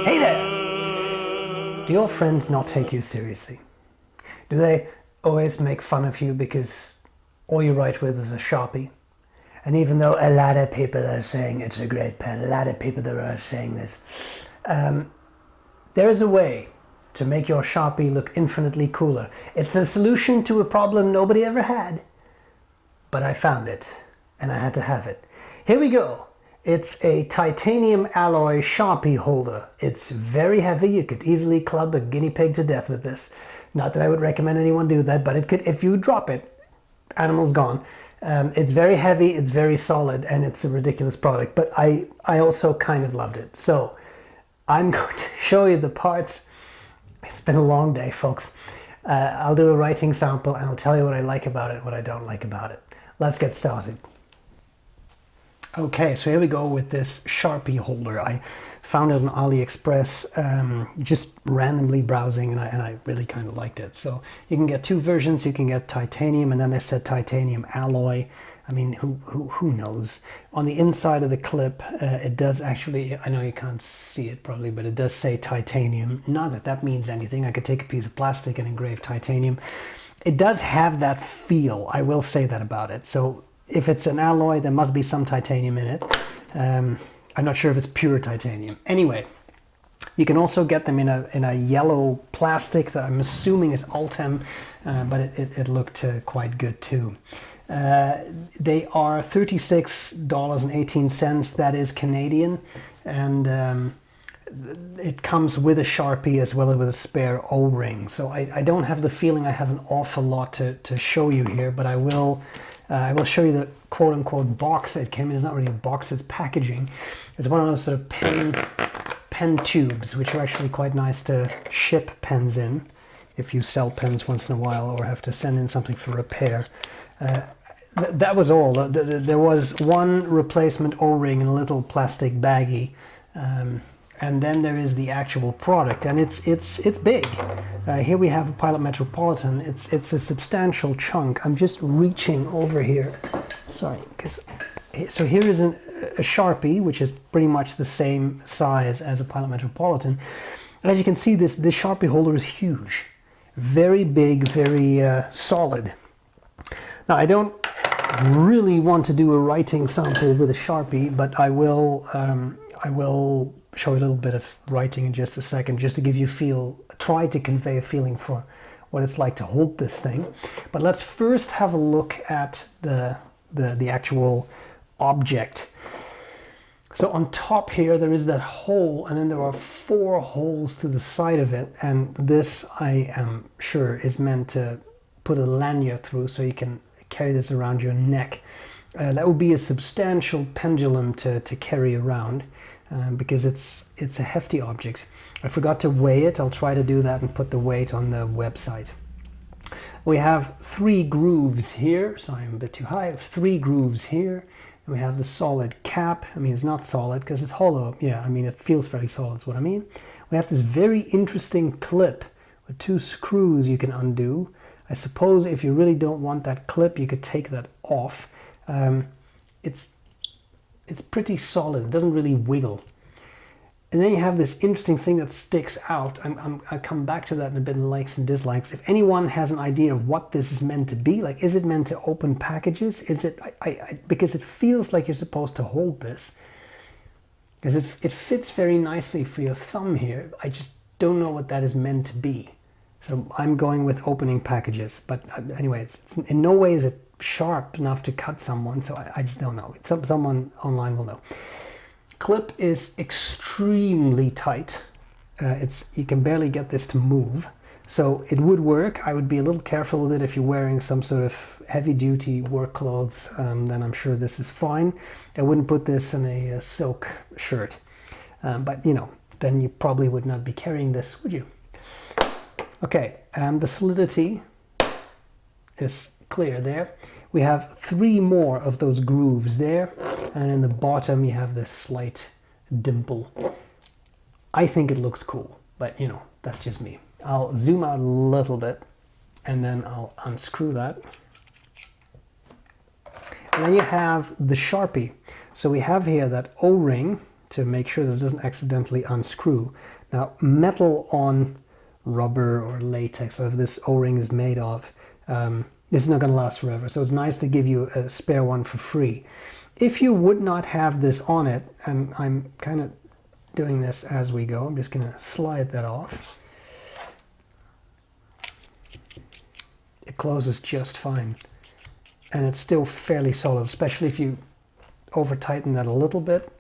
Hey there! Do your friends not take you seriously? Do they always make fun of you because all you write with is a Sharpie? And even though a lot of people are saying it's a great pen, a lot of people that are saying this, there is a way to make your Sharpie look infinitely cooler. It's a solution to a problem nobody ever had, but I found it and I had to have it. Here we go. It's a titanium alloy Sharpie holder. It's very heavy. You could easily club a guinea pig to death with this. Not that I would recommend anyone do that, but it could, if you drop it, animal's gone. It's very heavy, it's very solid, and it's a ridiculous product, but I also kind of loved it. So I'm going to show you the parts. It's been a long day, folks. I'll do a writing sample and I'll tell you what I like about it, what I don't like about it. Let's get started. Okay, so here we go with this Sharpie holder. I found it on AliExpress, just randomly browsing, and I really kind of liked it. So you can get two versions. You can get titanium, and then they said titanium alloy. I mean, who knows? On the inside of the clip, it does actually, I know you can't see it probably, but it does say titanium. Not that that means anything. I could take a piece of plastic and engrave titanium. It does have that feel, I will say that about it. So if it's an alloy, there must be some titanium in it. I'm not sure if it's pure titanium. Anyway, you can also get them in a yellow plastic that I'm assuming is Ultem, but it looked quite good too. They are $36.18, that is Canadian, and it comes with a Sharpie as well as with a spare O-ring. So I don't have the feeling I have an awful lot to show you here, but I will show you the quote-unquote box it came in. It's not really a box, it's packaging. It's one of those sort of pen tubes, which are actually quite nice to ship pens in if you sell pens once in a while or have to send in something for repair. That was all. There was one replacement O-ring in a little plastic baggie. And then there is the actual product, and it's big. Here we have a Pilot Metropolitan. It's a substantial chunk. I'm just reaching over here. Sorry, so here is a Sharpie, which is pretty much the same size as a Pilot Metropolitan. And as you can see, this Sharpie holder is huge, very big, very solid. Now I don't really want to do a writing sample with a Sharpie, but I will show you a little bit of writing in just a second, just to give you try to convey a feeling for what it's like to hold this thing. But let's first have a look at the actual object. So on top here there is that hole, and then there are 4 holes to the side of it, and this, I am sure, is meant to put a lanyard through so you can carry this around your neck. That would be a substantial pendulum to carry around. Because it's a hefty object. I forgot to weigh it. I'll try to do that and put the weight on the website. We have 3 grooves here. Sorry, I'm a bit too high. 3 grooves here. And we have the solid cap. I mean, it's not solid because it's hollow. Yeah, I mean, it feels fairly solid is what I mean. We have this very interesting clip with 2 screws you can undo. I suppose if you really don't want that clip, you could take that off. It's pretty solid, it doesn't really wiggle. And then you have this interesting thing that sticks out. I'll come back to that in a bit in likes and dislikes. If anyone has an idea of what this is meant to be, like, is it meant to open packages? Is it, because it feels like you're supposed to hold this. Because it fits very nicely for your thumb here. I just don't know what that is meant to be. So I'm going with opening packages. But anyway, it's in no way is it sharp enough to cut someone, so I just don't know. Someone online will know. Clip is extremely tight. You can barely get this to move, so it would work. I would be a little careful with it if you're wearing some sort of heavy-duty work clothes. Then I'm sure this is fine. I wouldn't put this in a silk shirt, but you know, then you probably would not be carrying this, would you? Okay, the solidity is clear there. We have 3 more of those grooves there, and in the bottom you have this slight dimple. I think it looks cool, but you know, that's just me. I'll zoom out a little bit and then I'll unscrew that. And then you have the Sharpie. So we have here that O-ring to make sure this doesn't accidentally unscrew. Now, metal on rubber or latex, whatever this O-ring is made of, this is not going to last forever. So it's nice to give you a spare one for free. If you would not have this on it, and I'm kind of doing this as we go, I'm just going to slide that off. It closes just fine. And it's still fairly solid, especially if you over tighten that a little bit.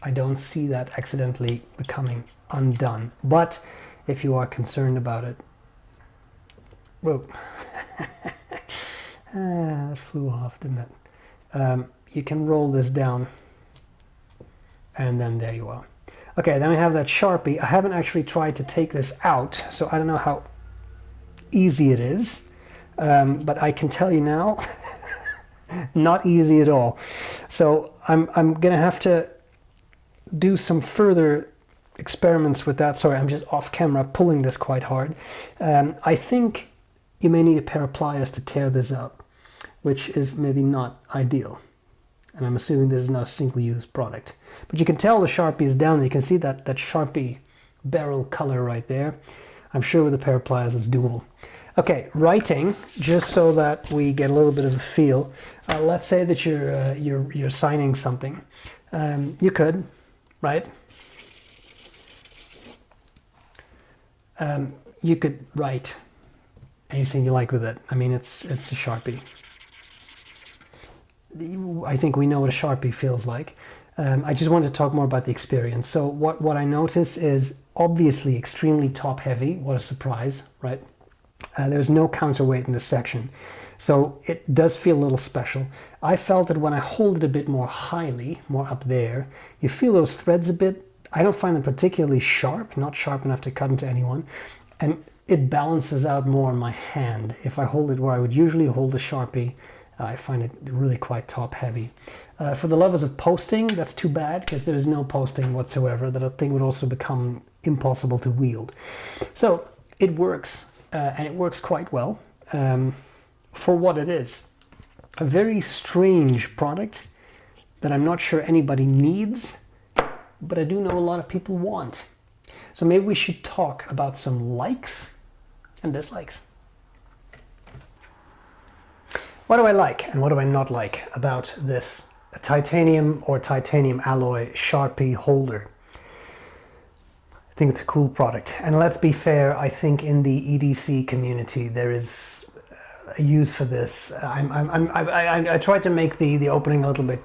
I don't see that accidentally becoming undone. But if you are concerned about it, whoa, that flew off, didn't it? You can roll this down, and then there you are. Okay, then we have that Sharpie. I haven't actually tried to take this out, so I don't know how easy it is, but I can tell you now, not easy at all. So I'm gonna have to do some further experiments with that. Sorry, I'm just off camera pulling this quite hard. I think you may need a pair of pliers to tear this up, which is maybe not ideal. And I'm assuming this is not a single-use product. But you can tell the Sharpie is down there. You can see that Sharpie barrel color right there. I'm sure with a pair of pliers it's doable. Okay, writing, just so that we get a little bit of a feel. Let's say that you're signing something. You could, right? You could write anything you like with it. I mean, it's a Sharpie. I think we know what a Sharpie feels like. I just wanted to talk more about the experience. So what I notice is obviously extremely top heavy. What a surprise, right? There's no counterweight in this section. So it does feel a little special. I felt that when I hold it a bit more highly, more up there, you feel those threads a bit. I don't find them particularly sharp, not sharp enough to cut into anyone. And it balances out more in my hand. If I hold it where I would usually hold a Sharpie, I find it really quite top heavy. For the lovers of posting, that's too bad, because there is no posting whatsoever. That thing would also become impossible to wield. So it works, and it works quite well for what it is. A very strange product that I'm not sure anybody needs, but I do know a lot of people want. So maybe we should talk about some likes and dislikes. What do I like and what do I not like about this titanium or titanium alloy Sharpie holder? I think it's a cool product. And let's be fair, I think in the EDC community there is a use for this. I tried to make the opening a little bit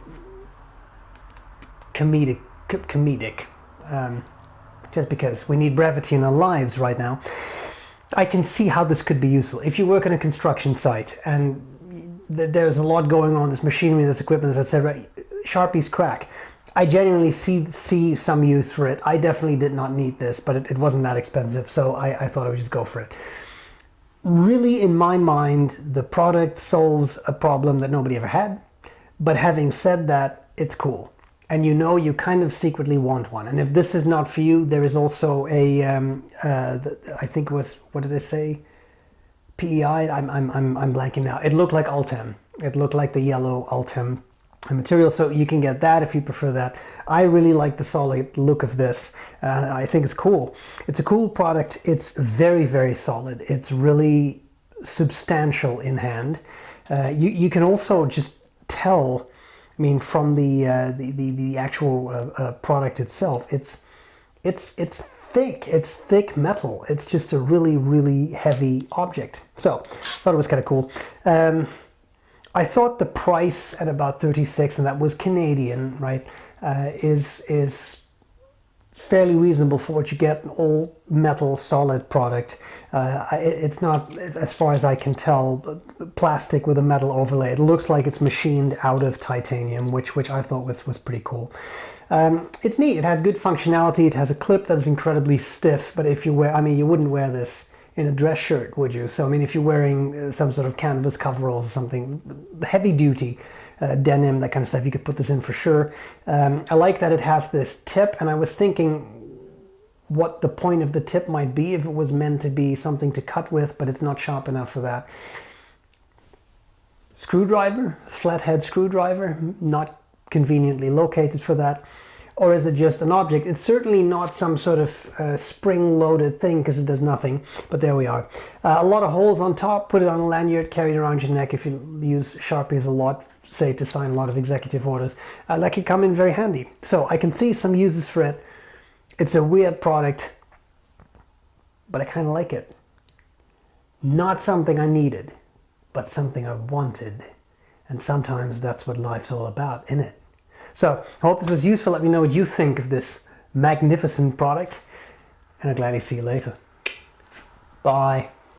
comedic, just because we need brevity in our lives right now. I can see how this could be useful. If you work on a construction site and there's a lot going on, this machinery, this equipment, etc. Sharpies crack. I genuinely see some use for it. I definitely did not need this, but it wasn't that expensive, so I thought I would just go for it. Really, in my mind, the product solves a problem that nobody ever had, but having said that, it's cool. And you know you kind of secretly want one. And if this is not for you, there is also a, I think it was, what did they say? PEI, I'm blanking now. It looked like Ultem. It looked like the yellow Ultem material, so you can get that if you prefer that. I really like the solid look of this. I think it's cool. It's a cool product. It's very, very solid. It's really substantial in hand. You can also just tell, I mean, from the actual product itself, it's thick. It's thick metal. It's just a really, really heavy object. So I thought it was kind of cool. I thought the price at about 36, and that was Canadian, right, is fairly reasonable for what you get, an all metal solid product. It's not, as far as I can tell, plastic with a metal overlay. It looks like it's machined out of titanium, which I thought was pretty cool. It's neat. It has good functionality. It has a clip that is incredibly stiff, but if you wear, I mean, you wouldn't wear this in a dress shirt, would you? So, I mean, if you're wearing some sort of canvas coveralls or something, heavy duty, denim, that kind of stuff, you could put this in for sure. I like that it has this tip, and I was thinking what the point of the tip might be if it was meant to be something to cut with, but it's not sharp enough for that. Screwdriver, flathead screwdriver, not conveniently located for that. or is it just an object? It's certainly not some sort of spring-loaded thing because it does nothing, but there we are. A lot of holes on top, put it on a lanyard, carry it around your neck if you use Sharpies a lot, say to sign a lot of executive orders. That can come in very handy. So I can see some uses for it. It's a weird product, but I kind of like it. Not something I needed, but something I wanted. And sometimes that's what life's all about, isn't it? So I hope this was useful. Let me know what you think of this magnificent product, and I'll gladly see you later. Bye.